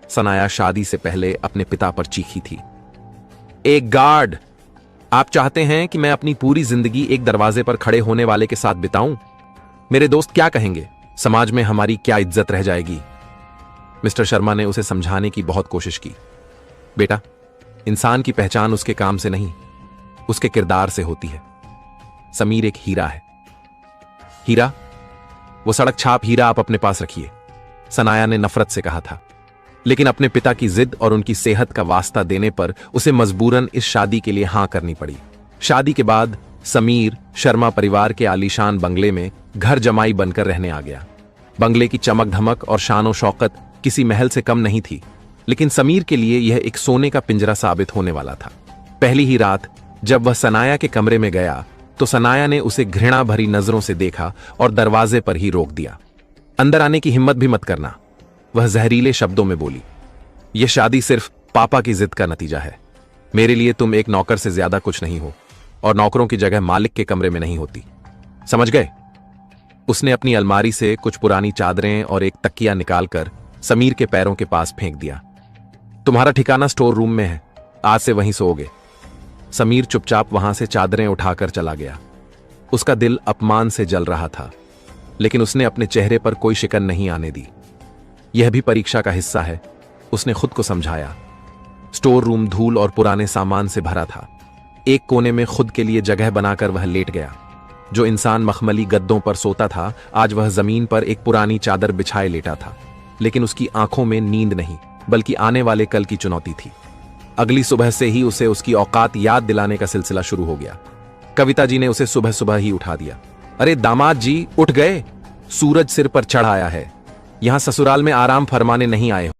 सनाया शादी से पहले अपने पिता पर चीखी थी। एक गार्ड! आप चाहते हैं कि मैं अपनी पूरी जिंदगी एक दरवाजे पर खड़े होने वाले के साथ बिताऊं? मेरे दोस्त क्या कहेंगे? समाज में हमारी क्या इज्जत रह जाएगी? मिस्टर शर्मा ने उसे समझाने की बहुत कोशिश की। बेटा, इंसान की पहचान उसके काम से नहीं, उसके किरदार से होती है। समीर एक हीरा है। हीरा? वो सड़क छाप हीरा आप अपने पास रखिए, सनाया ने नफरत से कहा था। लेकिन अपने पिता की जिद और उनकी सेहत का वास्ता देने पर उसे मजबूरन इस शादी के लिए हां करनी पड़ी। शादी के बाद समीर शर्मा परिवार के आलीशान बंगले में घर जमाई बनकर रहने आ गया। बंगले की चमक धमक और शान शौकत किसी महल से कम नहीं थी, लेकिन समीर के लिए यह एक सोने का पिंजरा साबित होने वाला था। पहली ही रात जब वह सनाया के कमरे में गया तो सनाया ने उसे घृणा भरी नजरों से देखा और दरवाजे पर ही रोक दिया। अंदर आने की हिम्मत भी मत करना, वह जहरीले शब्दों में बोली। यह शादी सिर्फ पापा की जिद का नतीजा है। मेरे लिए तुम एक नौकर से ज्यादा कुछ नहीं हो, और नौकरों की जगह मालिक के कमरे में नहीं होती, समझ गए? उसने अपनी अलमारी से कुछ पुरानी चादरें और एक तकिया निकालकर समीर के पैरों के पास फेंक दिया। तुम्हारा ठिकाना स्टोर रूम में है, आज से वहीं सोओगे। समीर चुपचाप वहां से चादरें उठाकर चला गया। उसका दिल अपमान से जल रहा था, लेकिन उसने अपने चेहरे पर कोई शिकन नहीं आने दी। यह भी परीक्षा का हिस्सा है, उसने खुद को समझाया। स्टोर रूम धूल और पुराने सामान से भरा था। एक कोने में खुद के लिए जगह बनाकर वह लेट गया। जो इंसान मखमली गद्दों पर सोता था, आज वह जमीन पर एक पुरानी चादर बिछाए लेटा था। लेकिन उसकी आंखों में नींद नहीं, बल्कि आने वाले कल की चुनौती थी। अगली सुबह से ही उसे उसकी औकात याद दिलाने का सिलसिला शुरू हो गया। कविता जी ने उसे सुबह सुबह ही उठा दिया। अरे दामाद जी, उठ गए? सूरज सिर पर चढ़ आया है। यहां ससुराल में आराम फरमाने नहीं आए हो।